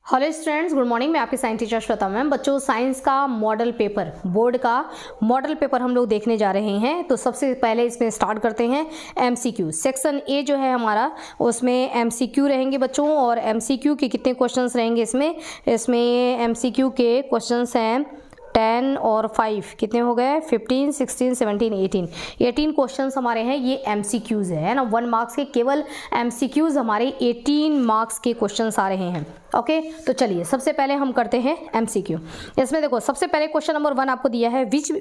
Hello students, good morning. मैं आपकी science teacher Shweta ma'am. बच्चों, साइंस का मॉडल पेपर, बोर्ड का मॉडल पेपर हम लोग देखने जा रहे हैं। तो सबसे पहले इसमें स्टार्ट करते हैं एमसीक्यू। सेक्शन ए जो है हमारा, उसमें एमसीक्यू रहेंगे बच्चों। और एमसीक्यू के कितने क्वेश्चंस रहेंगे इसमें एमसीक्यू के क्वेश्चंस हैं 10 और 5 कितने हो गए, 15, 16, 17, 18 क्वेश्चंस हमारे हैं। ये एमसीक्यूज है ना, 1 मार्क्स के केवल एमसीक्यूज हमारे 18 मार्क्स के क्वेश्चंस आ रहे हैं। ओके, तो चलिए सबसे पहले हम करते हैं एमसीक्यू। इसमें देखो, सबसे पहले क्वेश्चन नंबर 1 आपको दिया है विच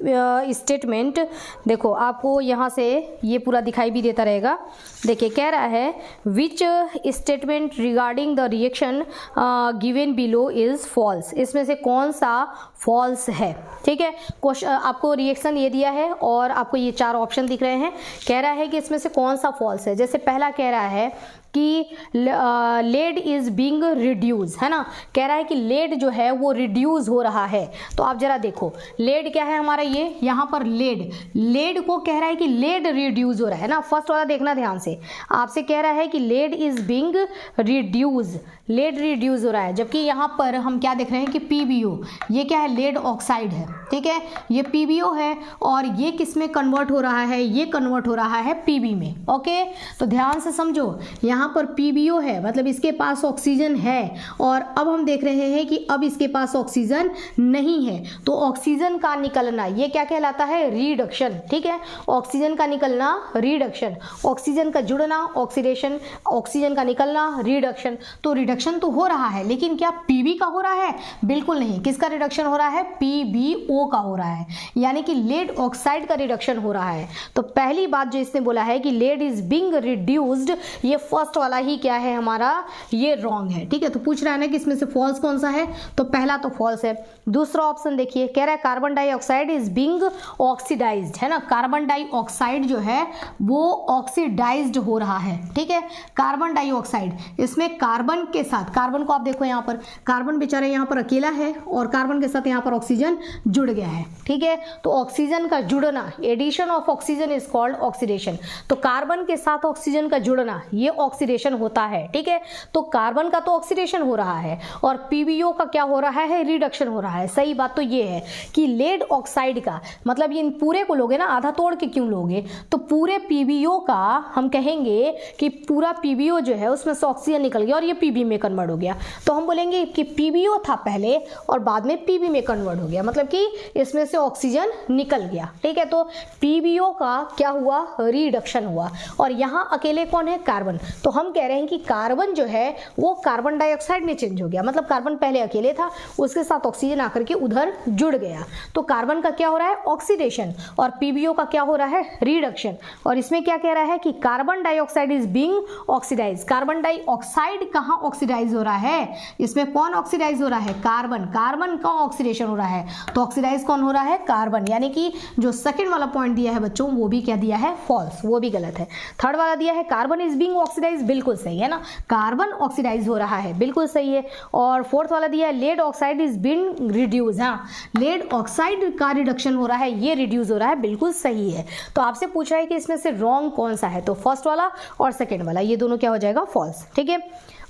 स्टेटमेंट। देखो आपको यहाँ से ये पूरा दिखाई भी देता रहेगा। देखिए कह रहा है which statement regarding the reaction given below is false. इसमें से कौन सा फॉल्स है। ठीक है, क्वेश्चन आपको रिएक्शन ये दिया है और आपको ये 4 ऑप्शन दिख रहे हैं। कह रहा है कि इसमें से कौन सा फॉल्स है। जैसे पहला कह रहा है कि लेड इज बीइंग रिड्यूस, है ना। कह रहा है कि लेड जो है वो रिड्यूस हो रहा है। तो आप जरा देखो, लेड क्या है हमारा, ये यहाँ पर लेड को कह रहा है कि लेड रिड्यूस हो रहा है ना। फर्स्ट वाला देखना ध्यान से, आपसे कह रहा है कि lead is being reduce, lead reduce हो रहा है। जबकि यहाँ पर हम क्या देख रहे हैं कि पीबीओ, ये क्या है, लेड ऑक्साइड है। ठीक है, ये पीबीओ है और ये किस में कन्वर्ट हो रहा है, ये कन्वर्ट हो रहा है पीबी में। ओके, तो ध्यान से समझो, यहाँ पर पीबीओ है मतलब इसके पास ऑक्सीजन है। और अब हम देख रहे हैं कि अब इसके पास ऑक्सीजन नहीं है। तो ऑक्सीजन का निकलना, ये क्या कहलाता है, रिडक्शन। ठीक है, ऑक्सीजन का निकलना रिडक्शन, ऑक्सीजन का जुड़ना ऑक्सीडेशन, ऑक्सीजन का निकलना रिडक्शन। तो रिडक्शन तो हो रहा है, लेकिन क्या पीबी का हो रहा है? बिल्कुल नहीं। किसका रिडक्शन हो रहा है? पीबीओ का हो रहा है, यानी कि लेड ऑक्साइड का रिडक्शन हो रहा है। तो पहली बात जो इसने बोला है कि लेड इज बीइंग रिड्यूस्ड, ये फर्स्ट वाला ही क्या है हमारा, ये रॉन्ग है। ठीक है, तो पूछ रहा है ना कि इसमें से फॉल्स कौन सा है, तो पहला तो फॉल्स है। दूसरा ऑप्शन देखिए, कह रहा है carbon dioxide is being oxidised, है ना। कार्बन डाइऑक्साइड जो है वो ऑक्सीडाइज्ड हो रहा है। ठीक है, कार्बन डाइऑक्साइड, इसमें कार्बन के साथ, कार्बन को आप देखो यहाँ पर, कार्बन बेचारे यहाँ पर अकेला है और कार्बन के साथ यहाँ पर ऑक्सीजन जुड़ गया है। ठीक है, तो ऑक्सीजन का जुड़ना, addition of oxygen is called oxidation. तो कार्बन के साथ ऑक्सीजन का जुड़ना, ये ऑक्सीडेशन होता है। ठीक है, तो कार्बन का तो ऑक्सीडेशन हो रहा है और पीबीओ का क्या हो रहा है, रिडक्शन हो रहा है। सही बात तो ये है कि लेड ऑक्साइड का मतलब ये पूरे को लोगे ना, आधा तोड़ के क्यों लोगे, तो पूरे पीबीओ का हम कहेंगे कि पूरा पीबीओ जो है उसमें से ऑक्सीजन निकल गया और ये पीबी में कन्वर्ट हो गया। तो हम बोलेंगे कि पीबीओ था पहले और बाद में पीबी में कन्वर्ट हो गया, मतलब कि इसमें से ऑक्सीजन निकल गया। ठीक है, तो पीबीओ का क्या हुआ, रिडक्शन हुआ। और यहाँ अकेले कौन है, कार्बन। तो हम कह रहे हैं कि कार्बन जो है वो कार्बन डाइऑक्साइड में चेंज हो गया, मतलब कार्बन पहले अकेले था, उसके साथ ऑक्सीजन आकर के उधर जुड़ गया। तो कार्बन का क्या हो रहा है, ऑक्सीडेशन, और पीबीओ का क्या हो रहा है, रिडक्शन। और इसमें क्या कह रहा है कि carbon dioxide is being oxidise. Carbon dioxide कहाँ ऑक्सीडाइज हो रहा है, इसमें कौन ऑक्सीडाइज हो रहा है, कार्बन। कार्बन का ऑक्सीडेशन हो रहा है, तो ऑक्सीडाइज कौन हो रहा है, कार्बन। यानी कि जो सेकंड वाला पॉइंट दिया है बच्चों, वो भी क्या दिया है, फॉल्स, वो भी गलत है। थर्ड वाला दिया है कार्बन इज बीइंग ऑक्सीडाइज, बिल्कुल सही है ना, कार्बन ऑक्सीडाइज हो रहा है, बिल्कुल सही है। और फोर्थ वाला दिया है lead oxide is being reduce, हाँ, लेड ऑक्साइड का रिडक्शन हो रहा है, ये रिड्यूस हो रहा है, बिल्कुल सही है। तो आपसे पूछा है कि इसमें से रॉन्ग कौन सा है, तो फर्स्ट वाला और सेकंड वाला, ये दोनों क्या हो जाएगा, फॉल्स। ठीक है,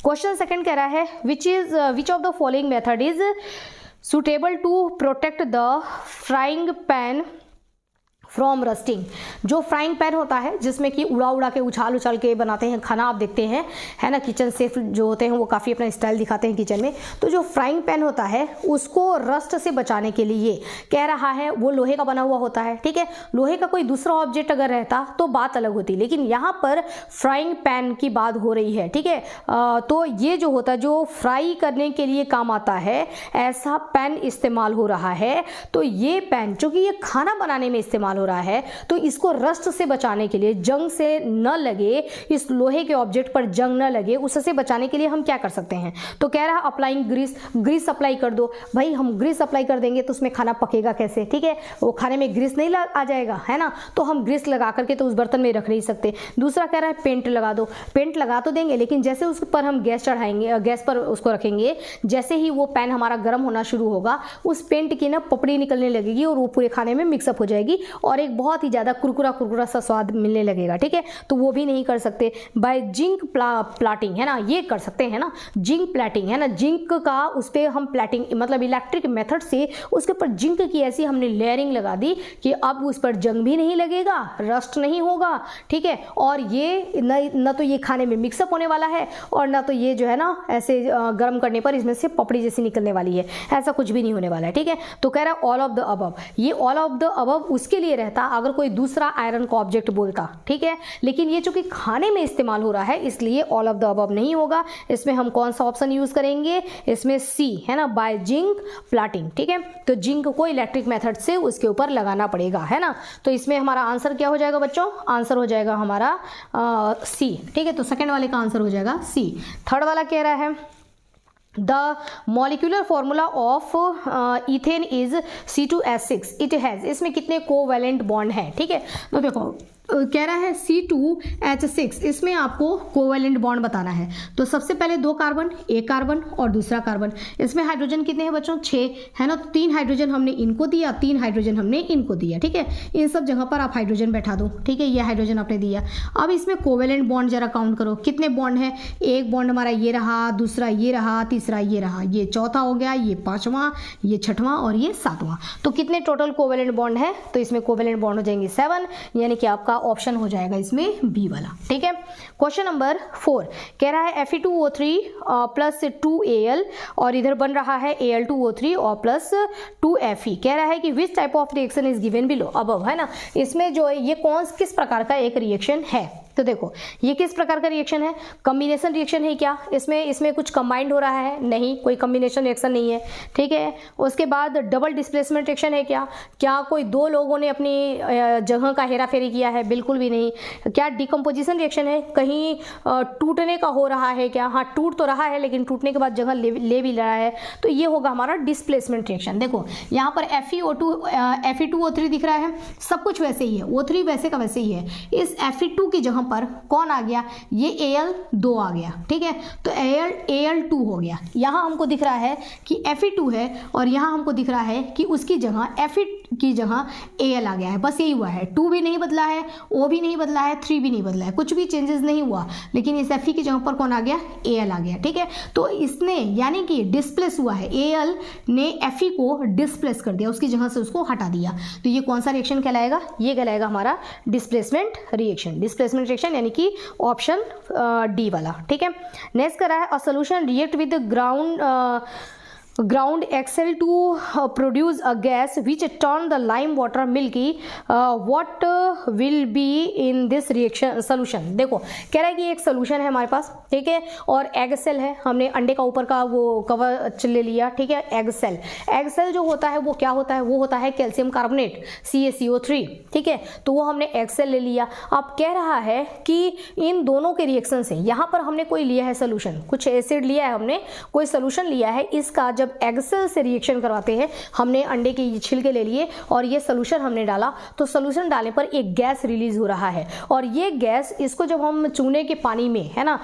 क्वेश्चन सेकंड कह रहा है which of the following method is suitable to protect the frying pan from rusting. जो फ्राइंग पैन होता है जिसमें कि उड़ा के उछाल के बनाते हैं खाना, आप देखते हैं, है ना, किचन सेफ जो होते हैं वो काफ़ी अपना स्टाइल दिखाते हैं किचन में। तो जो फ्राइंग पैन होता है उसको रस्ट से बचाने के लिए कह रहा है, वो लोहे का बना हुआ होता है। ठीक है, लोहे का कोई दूसरा ऑब्जेक्ट अगर रहता तो बात अलग होती, लेकिन यहाँ पर फ्राइंग पैन की बात हो रही है। ठीक है, तो ये जो होता है, जो फ्राई करने के लिए काम आता है, ऐसा पैन इस्तेमाल हो रहा है। तो ये पैन, चूंकि ये खाना बनाने में इस्तेमाल हो रहा है, तो इसको रस्ट से बचाने के लिए, जंग से न लगे, इस लोहे के ऑब्जेक्ट पर जंग न लगे, उससे बचाने के लिए हम क्या कर सकते हैं, तो कह रहा है अप्लाइंग ग्रीस अप्लाई कर दो। भाई हम ग्रीस अप्लाई कर देंगे तो उसमें खाना पकेगा कैसे, ठीक है, वो खाने में ग्रीस नहीं आ जाएगा, है ना। तो हम ग्रीस लगा करके तो उस बर्तन में रख नहीं सकते। दूसरा कह रहा है पेंट लगा दो। पेंट लगा तो देंगे, लेकिन जैसे उस पर हम गैस चढ़ाएंगे, गैस पर उसको रखेंगे, जैसे ही वो पैन हमारा गर्म होना शुरू होगा, उस पेंट की ना पपड़ी निकलने लगेगी और वो पूरे खाने में मिक्सअप हो जाएगी और एक बहुत ही ज़्यादा कुरकुरा सा स्वाद मिलने लगेगा, ठीक है, तो वो भी नहीं कर सकते। बाय जिंक प्लाटिंग है ना, ये कर सकते हैं ना, जिंक प्लेटिंग है ना, जिंक का उस पर हम प्लेटिंग मतलब इलेक्ट्रिक मेथड से उसके ऊपर जिंक की ऐसी हमने लेयरिंग लगा दी कि अब उस पर जंग भी नहीं लगेगा, रस्ट नहीं होगा, ठीक है, और ये न तो ये खाने में मिक्सअप होने वाला है और ना तो ये जो है ना ऐसे गर्म करने पर इसमें से पपड़ी जैसी निकलने वाली है, ऐसा कुछ भी नहीं होने वाला है, ठीक है। तो कह रहा है ऑल ऑफ द अबव, ये ऑल ऑफ द अबव उसके लिए रहता अगर कोई दूसरा आयरन का ऑब्जेक्ट बोलता, ठीक है, लेकिन ये चूंकि खाने में इस्तेमाल हो रहा है इसलिए ऑल ऑफ द अबव नहीं होगा। इसमें हम कौन सा ऑप्शन यूज करेंगे, इसमें सी है ना, बाय जिंक प्लाटिंग, ठीक है, तो जिंक को इलेक्ट्रिक मेथड से उसके ऊपर लगाना पड़ेगा, है ना। तो इसमें हमारा आंसर क्या हो जाएगा बच्चों, आंसर हो जाएगा हमारा सी, ठीक है, तो सेकंड वाले का आंसर हो जाएगा सी। थर्ड वाला कह रहा है the molecular formula of ethane is C2H6, it has, इसमें कितने कोवैलेंट बॉन्ड है, ठीक है, तो देखो कह रहा है C2H6, इसमें आपको कोवैलेंट बॉन्ड बताना है। तो सबसे पहले 2 कार्बन, एक कार्बन और दूसरा कार्बन, इसमें हाइड्रोजन कितने हैं बच्चों, 6 है ना, तो 3 हाइड्रोजन हमने इनको दिया, 3 हाइड्रोजन हमने इनको दिया, ठीक है, इन सब जगह पर आप हाइड्रोजन बैठा दो, ठीक है, ये हाइड्रोजन आपने दिया। अब इसमें कोवैलेंट बॉन्ड जरा काउंट करो, कितने बॉन्ड है, एक बॉन्ड हमारा ये रहा, दूसरा ये रहा, तीसरा ये रहा, ये चौथा हो गया, ये 5वां, ये 6वां और ये 7वां, तो कितने टोटल कोवैलेंट बॉन्ड है, तो इसमें कोवैलेंट बॉन्ड हो जाएंगे 7, यानी कि आपका ऑप्शन हो जाएगा इसमें बी वाला, ठीक है। क्वेश्चन नंबर 4 कह रहा है Fe2O3 प्लस 2Al और इधर बन रहा है Al2O3 और प्लस 2Fe, कह रहा है कि which type of reaction is given below above, है ना, इसमें जो है ये किस प्रकार का एक रिएक्शन है, तो देखो ये किस प्रकार का रिएक्शन है, कॉम्बिनेशन रिएक्शन है क्या, इसमें कुछ कंबाइंड हो रहा है, नहीं, कोई कॉम्बिनेशन रिएक्शन नहीं है, ठीक है। उसके बाद डबल डिस्प्लेसमेंट रिएक्शन है क्या कोई 2 लोगों ने अपनी जगह का हेरा फेरी किया है, बिल्कुल भी नहीं। क्या डिकम्पोजिशन रिएक्शन है, कहीं टूटने का हो रहा है क्या, हाँ टूट तो रहा है लेकिन टूटने के बाद जगह ले भी रहा है, तो ये होगा हमारा डिस्प्लेसमेंट रिएक्शन। देखो यहाँ पर Fe2O3 दिख रहा है, सब कुछ वैसे ही है, O3 वैसे का वैसे ही है, इस Fe2 की जगह पर कौन आ गया, ये Al2 आ गया, ठीक है, तो Al2 हो गया। यहाँ हमको दिख रहा है कि Fe2 है और यहाँ हमको दिख रहा है कि उसकी जगह Fe की जगह Al आ गया है, बस यही हुआ है, 2 भी नहीं बदला है, O भी नहीं बदला है, 3 भी नहीं बदला है, कुछ भी चेंजेस नहीं हुआ, लेकिन इस Fe की जगह पर कौन आ गया, Al आ गया, ठीक है। तो इसने यानी कि डिस्प्लेस हुआ है, Al ने Fe को डिस्प्लेस कर दिया, उसकी जगह से उसको हटा दिया, तो ये कौन सा रिएक्शन कहलाएगा, ये कहलाएगा हमारा डिस्प्लेसमेंट रिएक्शन, डिस्प्लेसमेंट रिएक्शन यानी कि ऑप्शन डी वाला, ठीक है। नेक्स्ट कर रहा है a solution react with ground Excel to produce a gas which turn the lime water milky, what will be in this reaction solution। देखो कह रहा है कि एक सोल्यूशन है हमारे पास, ठीक है, और एग सेल है, हमने अंडे का ऊपर का वो कवर ले लिया, ठीक है, एग सेल जो होता है वो क्या होता है, वो होता है कैल्शियम कार्बोनेट CaCO3, ठीक है, तो वो हमने एग सेल ले लिया। अब कह रहा है कि इन दोनों के रिएक्शन से यहाँ पर हमने कोई लिया है सोल्यूशन, कुछ एसिड लिया है हमने, कोई सोल्यूशन लिया है, इसका जब एग सेल से रिएक्शन करवाते हैं, हमने अंडे के छिलके ले लिए और ये सोल्यूशन हमने डाला, तो सोल्यूशन डालने पर एक गैस रिलीज हो रहा है, और ये गैस इसको जब हम चूने के पानी में है ना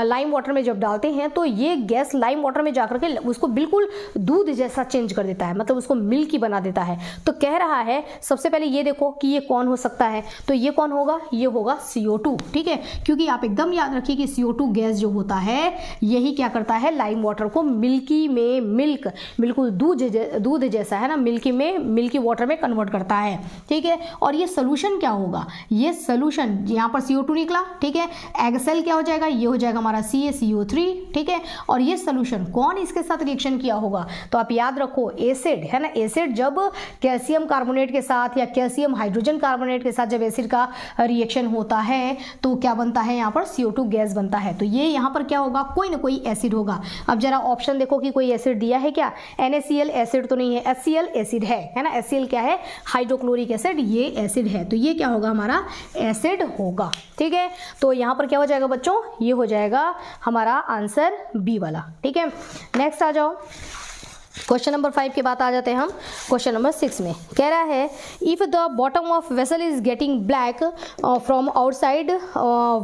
लाइम वाटर में जब डालते हैं तो ये गैस लाइम वाटर में जाकर के उसको बिल्कुल दूध जैसा चेंज कर देता है, मतलब उसको मिल्की बना देता है। तो कह रहा है सबसे पहले ये देखो कि ये कौन हो सकता है, तो ये कौन होगा, ये होगा CO2, ठीक है, क्योंकि आप एकदम याद रखिए कि CO2 गैस जो होता है यही क्या करता है, लाइम वाटर को मिल्की में बिल्कुल दूध जैसा है ना, मिल्की वाटर में कन्वर्ट करता है, ठीक है। और ये सोल्यूशन क्या होगा, ये सोल्यूशन यहाँ पर CO2 निकला, ठीक है, एग सेल क्या हो जाएगा, ये हो जाएगा हमारा CaCO3, ठीक है, और ये सोल्यूशन कौन इसके साथ रिएक्शन किया होगा, तो आप याद रखो एसिड है ना, एसिड जब कैल्शियम कार्बोनेट के साथ या कैल्शियम हाइड्रोजन कार्बोनेट के साथ जब एसिड का रिएक्शन होता है तो क्या बनता है, यहाँ पर CO2 गैस बनता है, तो ये यहाँ पर क्या होगा, कोई ना कोई एसिड होगा। अब जरा ऑप्शन देखो कि कोई एसिड दिया है क्या, NaCl एसिड तो नहीं है, HCl एसिड है ना, HCl क्या है, हाइड्रोक्लोरिक एसिड, ये एसिड है, तो ये क्या होगा, हमारा एसिड होगा, ठीक है। तो यहाँ पर क्या हो जाएगा बच्चों, ये हो जाएगा हमारा आंसर बी वाला, ठीक है। नेक्स्ट आ जाओ, क्वेश्चन नंबर 5 के बाद आ जाते हैं हम क्वेश्चन नंबर 6 में। कह रहा है if the bottom of vessel is getting black from outside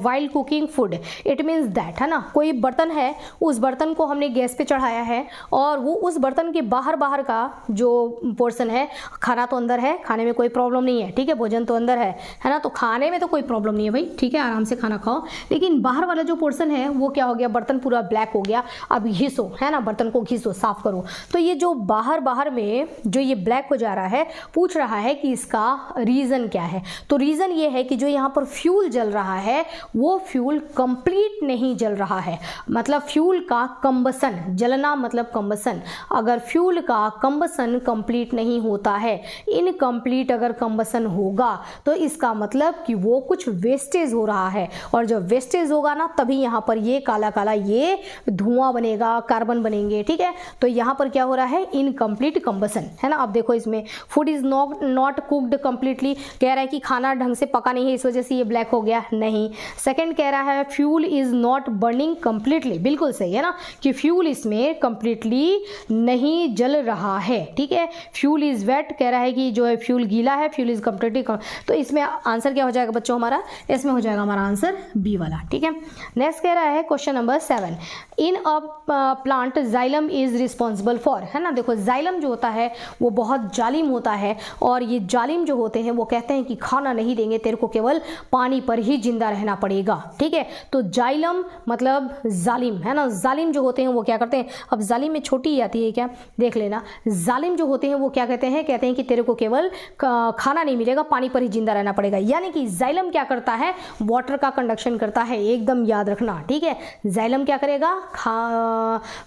while cooking food it means that, है ना, कोई बर्तन है, उस बर्तन को हमने गैस पे चढ़ाया है और वो उस बर्तन के बाहर का जो पोर्शन है, खाना तो अंदर है, खाने में कोई प्रॉब्लम नहीं है, ठीक है, भोजन तो अंदर है ना, तो खाने में तो कोई प्रॉब्लम नहीं है भाई, ठीक है, आराम से खाना खाओ, लेकिन बाहर वाला जो पोर्शन है वो क्या हो गया, बर्तन पूरा ब्लैक हो गया। अब घिसो, है ना, बर्तन को घिसो, साफ करो। तो ये जो बाहर में जो ये ब्लैक हो जा रहा है, पूछ रहा है कि इसका रीजन क्या है। तो रीजन ये है कि जो यहाँ पर फ्यूल जल रहा है वो फ्यूल कंप्लीट नहीं जल रहा है, मतलब फ्यूल का कंबसन, जलना मतलब कंबसन, अगर फ्यूल का कंबसन कंप्लीट नहीं होता है, इनकम्प्लीट अगर कंबसन होगा तो इसका मतलब कि वो कुछ वेस्टेज हो रहा है, और जब वेस्टेज होगा ना तभी यहाँ पर ये काला काला ये धुआं बनेगा, कार्बन बनेंगे, ठीक है। तो यहाँ पर क्या हो रहा है, इनकम्प्लीट कंबसन, है ना। अब देखो इसमें food is not cooked completely, कह रहा है कि खाना ढंग से पका नहीं है इस वजह से ये ब्लैक हो गया, नहीं। सेकंड कह रहा है fuel is not burning completely, बिल्कुल सही है ना, कि फ्यूल इसमें कंप्लीटली नहीं जल रहा है, ठीक है। फ्यूल इज वेट, कह रहा है कि जो है फ्यूल गीला है, फ्यूल इज कंप्लीटली, तो इसमें आंसर क्या हो जाएगा बच्चों हमारा, इसमें हो जाएगा हमारा आंसर बी वाला, ठीक है। नेक्स्ट कह रहा है question number 7, in a plant xylem is responsible for, है ना। देखो जाइलम जो होता है वो बहुत जालिम होता है, और ये जालिम जो होते हैं वो कहते हैं कि खाना नहीं देंगे, तेरे को केवल पानी पर ही जिंदा रहना पड़ेगा, ठीक है। तो जाइलम मतलब जालिम, है ना, जालिम जो होते हैं वो क्या करते हैं, अब जालिम में छोटी ही आती है क्या, देख लेना, जालिम जो होते हैं वो क्या कहते हैं कि तेरे को केवल खाना नहीं मिलेगा, पानी पर ही जिंदा रहना पड़ेगा, यानी कि जाइलम क्या करता है, वाटर का कंडक्शन करता है, एकदम याद रखना, ठीक है। जाइलम क्या करेगा,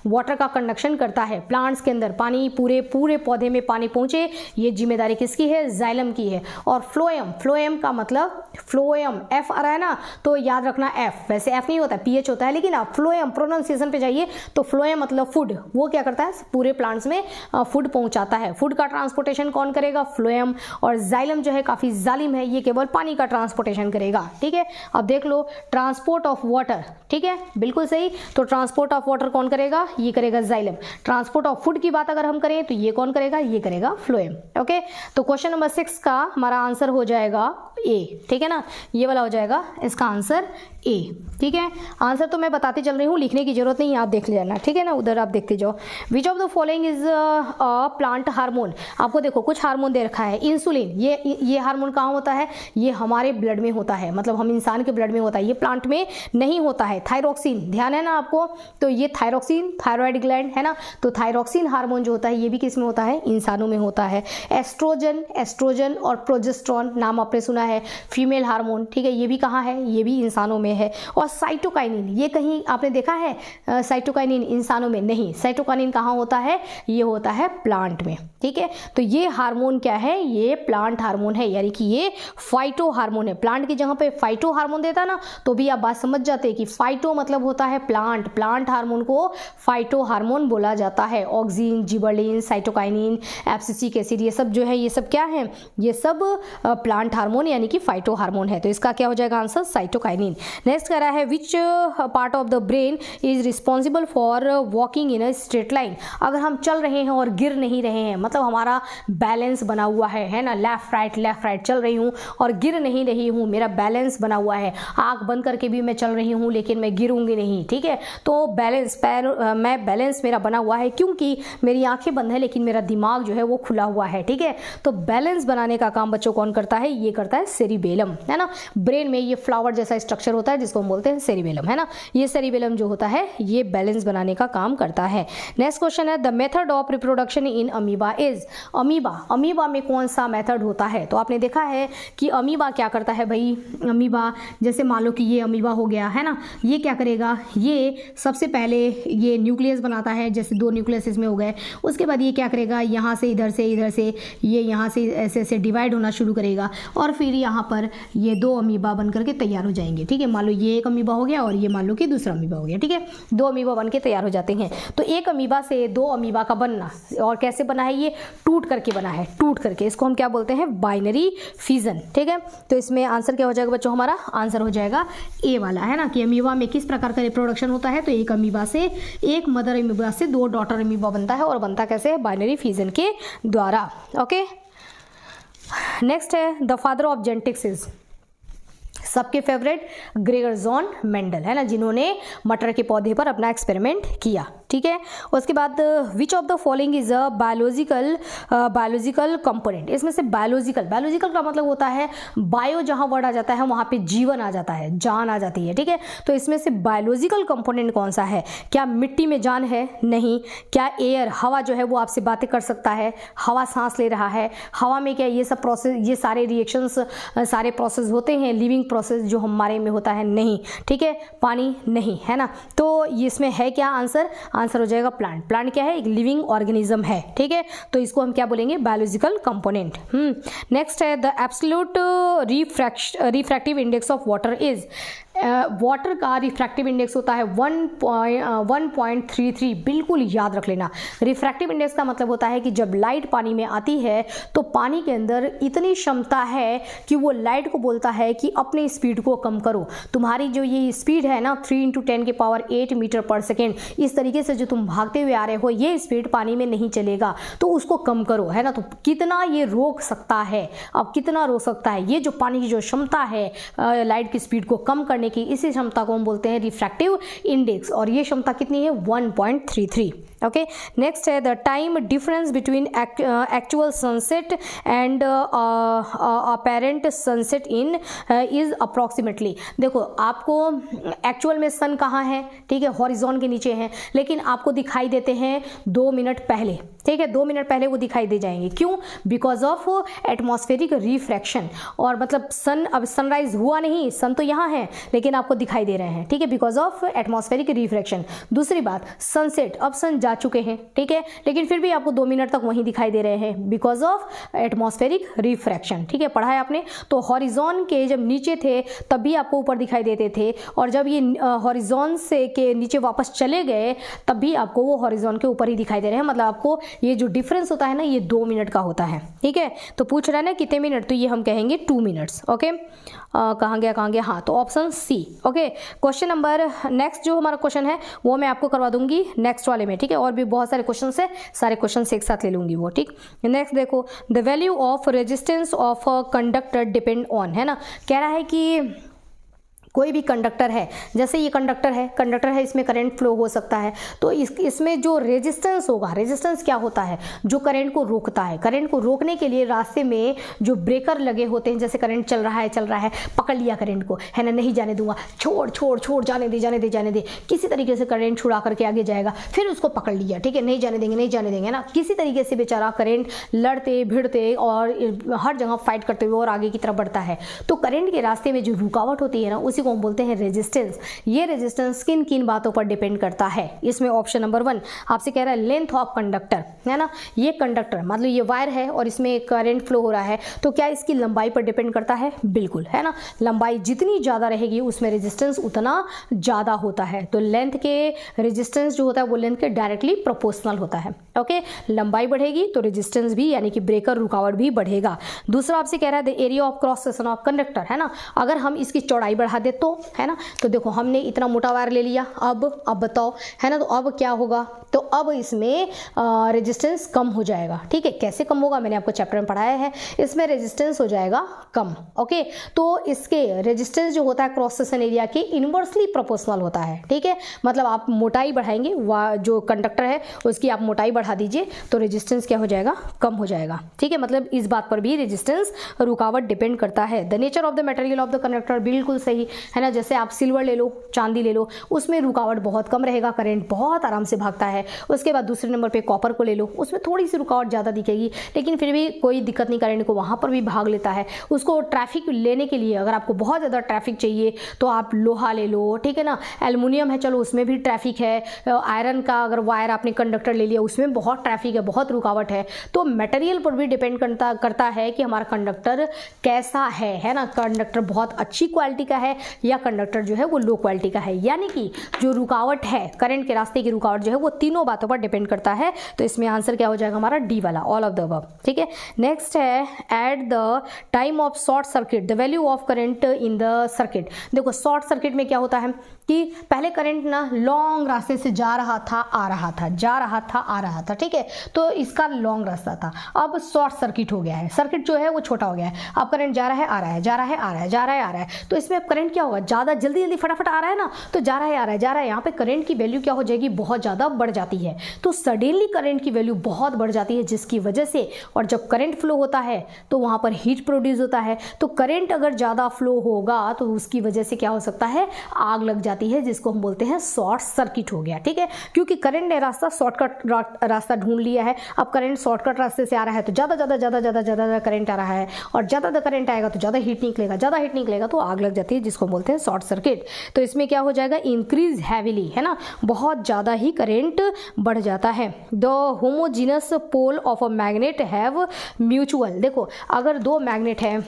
वाटर का कंडक्शन करता है, प्लांट्स के अंदर पानी पूरे पौधे में पानी पहुंचे, ये जिम्मेदारी किसकी है, जाइलम की है। और फ्लोएम का मतलब फ्लोएम, एफ आ रहा है ना, तो याद रखना एफ, वैसे एफ नहीं होता, पीएच होता है, लेकिन आप फ्लोएम प्रोनाउंसिएशन पे जाइए तो फ्लोएम मतलब फूड, वो क्या करता है, पूरे प्लांट्स में फूड पहुंचाता है। फूड का ट्रांसपोर्टेशन कौन करेगा, फ्लोएम। और जाइलम जो है काफी जालिम है, ये केवल पानी का ट्रांसपोर्टेशन करेगा, ठीक है। अब देख लो ट्रांसपोर्ट ऑफ वाटर, ठीक है, बिल्कुल सही। तो ट्रांसपोर्ट ऑफ वाटर कौन करेगा, ये करेगा जाइलम। ट्रांसपोर्ट ऑफ फूड की बात अगर हम करें तो ये कौन करेगा, ये करेगा फ्लोएम, ओके। तो क्वेश्चन नंबर 6 का हमारा आंसर हो जाएगा ए, ठीक है ना, ये वाला हो जाएगा इसका आंसर ए, ठीक है। आंसर तो मैं बताते चल रही हूँ, लिखने की जरूरत नहीं है, आप देख लेना, ठीक है ना, उधर आप देखते जाओ। विच of the following is a plant hormone, आपको देखो कुछ हार्मोन दे रखा है, इंसुलिन, ये हार्मोन कहाँ होता है, ये हमारे ब्लड में होता है, मतलब हम इंसान के ब्लड में होता है, ये प्लांट में नहीं होता है। थायरोक्सिन, ध्यान है ना आपको, तो ये थायरोक्सिन, थायराइड ग्लैंड, है ना, तो थायरोक्सिन हार्मोन जो होता है ये भी किस में होता है, इंसानों में होता है। एस्ट्रोजन और प्रोजेस्टेरोन नाम आपने सुना है, फीमेल हार्मोन, ठीक है, ये भी कहाँ है, ये भी इंसानों में है। और साइटोकाइनिन, ये कहीं आपने देखा है साइटोकाइनिन इंसानों में नहीं, साइटोकाइनिन कहाँ होता है, ये होता है प्लांट में, ठीक है। तो ये हार्मोन क्या है, ये प्लांट हार्मोन है, यानी कि ये फाइटो हार्मोन है। प्लांट की जगह पे फाइटो हार्मोन देता ना तो भी आप बात समझ जाते हैं कि फाइटो मतलब होता है प्लांट हार्मोन को फाइटो हार्मोन बोला जाता है। Auxin, gibberellin, cytokinin, abscisic acid, ये सब जो है ये सब क्या है, ये सब प्लांट हार्मोन यानी कि फाइटो हार्मोन है। तो इसका क्या हो जाएगा आंसर, साइटोकाइनिन। नेक्स्ट कह रहा है which part of the brain is responsible for walking in a straight line. अगर हम चल रहे हैं और गिर नहीं रहे हैं, मतलब हमारा बैलेंस बना हुआ है ना, लेफ्ट राइट चल रही हूँ और गिर नहीं रही हूँ, मेरा बैलेंस बना हुआ है, आंख बंद करके भी मैं चल रही हूँ लेकिन मैं गिरूंगी नहीं, ठीक है। तो बैलेंस मैं बैलेंस मेरा बना हुआ है क्योंकि मेरी आंखें बंद है लेकिन मेरा दिमाग जो है वो खुला हुआ है, ठीक है। तो बैलेंस बनाने का काम बच्चों कौन करता है, ये करता है सेरिबेलम, है ना। ब्रेन में ये फ्लावर जैसा स्ट्रक्चर होता है जिसको हम बोलते हैं सेरिबेलम, है ना। ये सेरिबेलम जो होता है ये बैलेंस बनाने का काम करता है। नेक्स्ट क्वेश्चन है the method of reproduction in amoeba is. Amoeba में कौन सा मेथड होता है, तो आपने देखा है कि अमीबा क्या करता है भाई, अमीबा जैसे मान लो कि ये अमीबा हो गया है ना, ये क्या करेगा, ये सबसे पहले ये न्यूक्लियस बनाता है, जैसे 2 न्यूक्लियस इसमें हो गए, उसके बाद ये क्या करेगा, यहाँ से इधर से ये यहाँ से ऐसे डिवाइड होना शुरू करेगा और फिर यहाँ पर ये 2 अमीबा बन करके तैयार हो जाएंगे, ठीक है। मान लो ये एक अमीबा हो गया और ये मान लो कि दूसरा अमीबा हो गया, ठीक है, 2 अमीबा बन के तैयार हो जाते हैं। तो एक अमीबा से 2 अमीबा का बनना, और कैसे बना है, ये टूट करके बना है, टूट करके, इसको हम क्या बोलते हैं, बाइनरी फिजन, ठीक है। तो इसमें आंसर क्या हो जाएगा बच्चों, हमारा आंसर हो जाएगा ए वाला, है ना, कि अमीबा में किस प्रकार का रिप्रोडक्शन होता है। तो एक अमीबा से, एक मदर अमीबा से 2 डॉटर अमीबा बनता है, और बनता कैसे है? बाइनरी फिजन के द्वारा। ओके, नेक्स्ट है the father of genetics is, सबके फेवरेट ग्रेगर जॉन मेंडल, है ना, जिन्होंने मटर के पौधे पर अपना एक्सपेरिमेंट किया। ठीक है, उसके बाद विच of the following is a biological component, इसमें से बायोलॉजिकल का मतलब होता है बायो, जहां वर्ड आ जाता है वहां पे जीवन आ जाता है, जान आ जाती है। ठीक है, तो इसमें से बायोलॉजिकल कंपोनेंट कौन सा है? क्या मिट्टी में जान है? नहीं। क्या एयर, हवा जो है वो आपसे बातें कर सकता है, हवा सांस ले रहा है, हवा में क्या ये सब प्रोसेस, ये सारे रिएक्शंस, सारे प्रोसेस होते हैं, लिविंग प्रोसेस जो हमारे में होता है? नहीं। ठीक है, पानी नहीं, है ना। तो इसमें है क्या आंसर? आंसर हो जाएगा प्लांट। प्लांट क्या है? एक लिविंग ऑर्गेनिज्म है। ठीक है, तो इसको हम क्या बोलेंगे? Biological component. नेक्स्ट है the absolute refractive index of water is, water का रिफ्रैक्टिव इंडेक्स होता है 1.33। बिल्कुल याद रख लेना, रिफ्रैक्टिव इंडेक्स का मतलब होता है कि जब लाइट पानी में आती है तो पानी के अंदर इतनी क्षमता है कि वो लाइट को बोलता है कि अपने स्पीड को कम करो। तुम्हारी जो ये स्पीड है ना 3 × 10⁸ मीटर पर सेकेंड, इस तरीके से जो तुम भागते हुए आ रहे हो, ये स्पीड पानी में नहीं चलेगा, तो उसको कम करो, है ना। तो कितना ये रोक सकता है? अब कितना रोक सकता है? ये जो पानी की जो क्षमता है लाइट की स्पीड को कम करने की, इसी क्षमता को हम बोलते हैं रिफ्रैक्टिव इंडेक्स, और ये क्षमता कितनी है? 1.33। ओके, नेक्स्ट है the time difference between actual sunset and apparent sunset in is approximately. देखो, आपको एक्चुअल में सन कहाँ है? ठीक है, हॉरिजॉन के नीचे है, लेकिन आपको दिखाई देते हैं 2 मिनट पहले। ठीक है, 2 मिनट पहले वो दिखाई दे जाएंगे। क्यों? Because of atmospheric refraction. और मतलब सन, अब सनराइज हुआ नहीं, सन तो यहाँ है लेकिन आपको दिखाई दे रहे हैं। ठीक है, बिकॉज ऑफ एटमॉस्फेरिक रिफ्रैक्शन। दूसरी बात, सनसेट, अब सन जा चुके हैं, ठीक है, लेकिन फिर भी आपको 2 मिनट तक वहीं दिखाई दे रहे हैं बिकॉज ऑफ एटमॉस्फेरिक रिफ्रैक्शन। ठीक है, पढ़ा है आपने। तो हॉरिजॉन के जब नीचे थे तब भी आपको ऊपर दिखाई देते थे, और जब ये हॉरिजॉन से के नीचे वापस चले गए तब भी आपको वो हॉरिजॉन के ऊपर ही दिखाई दे रहे हैं। मतलब आपको ये जो डिफरेंस होता है ना, ये 2 मिनट का होता है। ठीक है, तो पूछ रहा है ना कितने मिनट, तो ये हम कहेंगे 2 मिनट्स। ओके, कहाँ गया? हाँ, तो option C. Okay, question number, next जो हमारा क्वेश्चन है वो मैं आपको करवा दूंगी नेक्स्ट वाले में। ठीक है, और भी बहुत सारे क्वेश्चन है, सारे क्वेश्चन एक साथ ले लूंगी वो। ठीक, नेक्स्ट देखो, the value of resistance of a conductor depend on, है ना। कह रहा है कि कोई भी कंडक्टर है, जैसे ये कंडक्टर है, इसमें करंट फ्लो हो सकता है, तो इसमें जो रेजिस्टेंस होगा, रेजिस्टेंस क्या होता है? जो करंट को रोकता है। करंट को रोकने के लिए रास्ते में जो ब्रेकर लगे होते हैं, जैसे करंट चल रहा है, पकड़ लिया करंट को, है ना, नहीं जाने दूंगा, छोड़, जाने दे, किसी तरीके से करंट छुड़ा करके आगे जाएगा, फिर उसको पकड़ लिया, ठीक है, नहीं जाने देंगे ना, किसी तरीके से बेचारा करंट लड़ते भिड़ते और हर जगह फाइट करते हुए और आगे की तरफ बढ़ता है। तो करंट के रास्ते में जो रुकावट होती है ना, उसी को हम बोलते हैं रेजिस्टेंस। ये रेजिस्टेंस किन किन बातों पर डिपेंड करता है? इसमें ऑप्शन नंबर 1 आपसे कह रहा है लेंथ ऑफ कंडक्टर, है ना। ये कंडक्टर मतलब ये वायर है और इसमें करंट फ्लो हो रहा है, तो क्या इसकी लंबाई पर डिपेंड करता है? बिल्कुल, है ना। लंबाई जितनी ज्यादा रहेगी उसमें रेजिस्टेंस उतना ज्यादा होता है। तो लेंथ के रेजिस्टेंस जो होता है वो लेंथ के डायरेक्टली प्रोपोर्शनल होता है। ओके, लंबाई बढ़ेगी तो रेजिस्टेंस भी, यानी कि ब्रेकर रुकावट भी बढ़ेगा। दूसरा आपसे कह रहा है the area of cross section of conductor, है ना। अगर हम इसकी चौड़ाई बढ़ा दे तो, है ना, तो देखो हमने इतना मोटा वायर ले लिया, अब बताओ, है ना, तो अब क्या होगा? तो अब इसमें रेजिस्टेंस कम हो जाएगा। ठीक है, कैसे कम होगा? मैंने आपको चैप्टर में पढ़ाया है। इसमें रेजिस्टेंस हो जाएगा कम। ओके, तो इसके रेजिस्टेंस जो होता है क्रॉस सेक्शन एरिया के इनवर्सली प्रोपोर्शनल होता है। ठीक है, मतलब आप मोटाई बढ़ाएंगे, जो कंडक्टर है उसकी आप मोटाई बढ़ा दीजिए तो रेजिस्टेंस क्या हो जाएगा? कम हो जाएगा। ठीक है, मतलब इस बात पर भी रेजिस्टेंस रुकावट डिपेंड करता है। The nature of the material of the conductor, बिल्कुल सही, है ना। जैसे आप सिल्वर ले लो, चांदी ले लो, उसमें रुकावट बहुत कम रहेगा, करंट बहुत आराम से भागता है। उसके बाद दूसरे नंबर पे कॉपर को ले लो, उसमें थोड़ी सी रुकावट ज़्यादा दिखेगी, लेकिन फिर भी कोई दिक्कत नहीं, करंट को वहाँ पर भी भाग लेता है। उसको ट्रैफिक लेने के लिए, अगर आपको बहुत ज़्यादा ट्रैफिक चाहिए तो आप लोहा ले लो, ठीक है ना। एल्युमिनियम है, चलो उसमें भी ट्रैफिक है। आयरन का अगर वायर आपने कंडक्टर ले लिया, उसमें बहुत ट्रैफिक है, बहुत रुकावट है। तो मटेरियल पर भी डिपेंड करता है कि हमारा कंडक्टर कैसा है ना। कंडक्टर बहुत अच्छी क्वालिटी का है या कंडक्टर जो है वो लो क्वालिटी का है। यानी कि जो रुकावट है, करंट के रास्ते की रुकावट जो है वो तीनों बातों पर डिपेंड करता है। तो इसमें आंसर क्या हो जाएगा हमारा? डी वाला, ऑल ऑफ द अबव। ठीक है, नेक्स्ट है at the time of short circuit the value of current in the circuit. देखो शॉर्ट सर्किट में क्या होता है, कि पहले करंट ना लॉन्ग रास्ते से जा रहा था आ रहा था, जा रहा था आ रहा था, ठीक है, तो इसका लॉन्ग रास्ता था। अब शॉर्ट सर्किट हो गया है, सर्किट जो है वो छोटा हो गया है, अब करंट जा रहा है आ रहा है, जा रहा है आ रहा है, जा रहा है आ रहा है, तो इसमें अब करंट क्या होगा, ज़्यादा जल्दी जल्दी फटाफट आ रहा है ना, तो जा रहा है आ रहा है, जा रहा है, यहाँ पे करंट की वैल्यू क्या हो जाएगी, बहुत ज़्यादा बढ़ जाती है। तो सडनली करंट की वैल्यू बहुत बढ़ जाती है, जिसकी वजह से, और जब करंट फ्लो होता है तो वहाँ पर हीट प्रोड्यूस होता है, तो करंट अगर ज़्यादा फ्लो होगा तो उसकी वजह से क्या हो सकता है, आग लग जाती है, जिसको हम बोलते हैं शॉर्ट सर्किट हो गया, ठीक है, क्योंकि करंट ने रास्ता शॉर्टकट रास्ता ढूंढ लिया है। अब करंट शॉर्टकट रास्ते से आ रहा है तो ज़्यादा करंट आ रहा है, और ज़्यादा करंट आएगा तो ज़्यादा हीट निकलेगा, ज़्यादा हीट निकलेगा तो आग लग जाती है, जिसको बोलते हैं शॉर्ट सर्किट। तो इसमें क्या हो जाएगा, इंक्रीज हैविली, है ना, बहुत ज़्यादा ही करंट बढ़ जाता है। The homogeneous pole of a magnet have mutual, देखो अगर दो मैग्नेट है,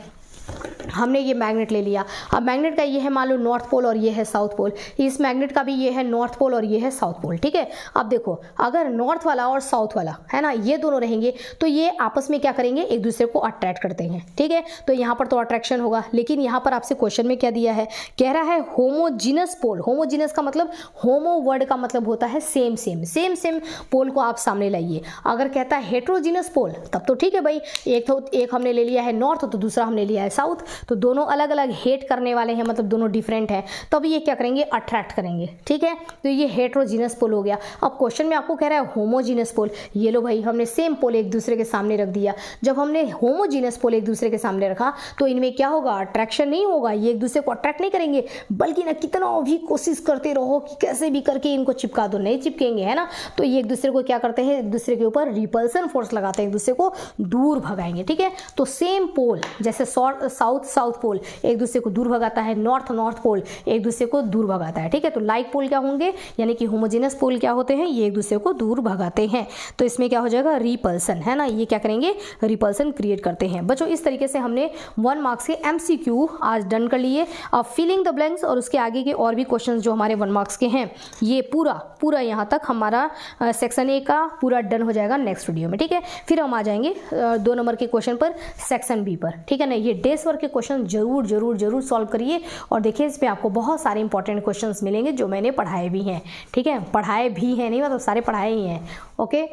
हमने ये मैग्नेट ले लिया, अब मैग्नेट का ये है मान लो नॉर्थ पोल और ये है साउथ पोल, इस मैग्नेट का भी ये है नॉर्थ पोल और ये है साउथ पोल, ठीक है। अब देखो अगर नॉर्थ वाला और साउथ वाला है ना, ये दोनों रहेंगे तो ये आपस में क्या करेंगे, एक दूसरे को अट्रैक्ट करते हैं, ठीक है, तो यहाँ पर तो अट्रैक्शन होगा। लेकिन यहाँ पर आपसे क्वेश्चन में क्या दिया है, कह रहा है होमोजीनस पोल, होमोजीनस का मतलब, होमो वर्ड का मतलब होता है सेम सेम पोल को आप सामने लाइए। अगर कहता है हेट्रोजीनस पोल तब तो ठीक है भाई, एक हमने ले लिया है नॉर्थ तो दूसरा हमने लिया है साउथ, तो दोनों अलग अलग हेट करने वाले हैं, मतलब दोनों डिफरेंट हैं, तब ये क्या करेंगे, अट्रैक्ट करेंगे, ठीक है, तो ये हेट्रोजीनस पोल हो गया। अब क्वेश्चन में आपको कह रहा है होमोजीनस पोल, ये लो भाई हमने सेम पोल एक दूसरे के सामने रख दिया। जब हमने होमोजीनस पोल एक दूसरे के सामने रखा तो इनमें क्या होगा, अट्रैक्शन नहीं होगा, ये एक दूसरे को अट्रैक्ट नहीं करेंगे, बल्कि ना कितना भी कोशिश करते रहो कि कैसे भी करके इनको चिपका दो, नहीं चिपकेंगे, है ना, तो ये एक दूसरे को क्या करते हैं, एक दूसरे के ऊपर रिपल्सन फोर्स लगाते हैं, एक दूसरे को दूर भगाएंगे, ठीक है। तो सेम पोल जैसे साउथ पोल एक दूसरे को दूर भगाता है, नॉर्थ पोल एक दूसरे को दूर भगाता है, ठीक है। तो लाइक पोल क्या होंगे, यानी कि होमोजेनस पोल क्या होते हैं, ये एक दूसरे को दूर भगाते हैं, तो इसमें क्या हो जाएगा, रिपल्सन, है ना, ये क्या करेंगे, रिपल्सन क्रिएट करते हैं। बच्चों इस तरीके से हमने 1 मार्क्स के MCQ आज डन कर लिए। अब फिलिंग द ब्लैंक्स और उसके आगे के और भी क्वेश्चन जो हमारे 1 मार्क्स के हैं, ये पूरा यहाँ तक हमारा सेक्शन A का पूरा डन हो जाएगा नेक्स्ट वीडियो में, ठीक है। फिर हम आ जाएंगे 2 नंबर के क्वेश्चन पर सेक्शन B पर, ठीक है ना। ये डेज वर्क के क्वेश्चन जरूर सॉल्व करिए, और देखिए इसमें आपको बहुत सारे इंपॉर्टेंट क्वेश्चंस मिलेंगे जो मैंने पढ़ाए भी हैं, ठीक है, पढ़ाए भी हैं नहीं मतलब सारे पढ़ाए ही हैं, ओके।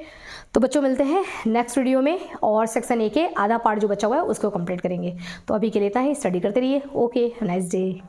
तो बच्चों मिलते हैं नेक्स्ट वीडियो में, और सेक्शन A के आधा पार्ट जो बचा हुआ है उसको कंप्लीट करेंगे। तो अभी के लिए इतना ही, स्टडी करते रहिए, ओके, नाइस डे।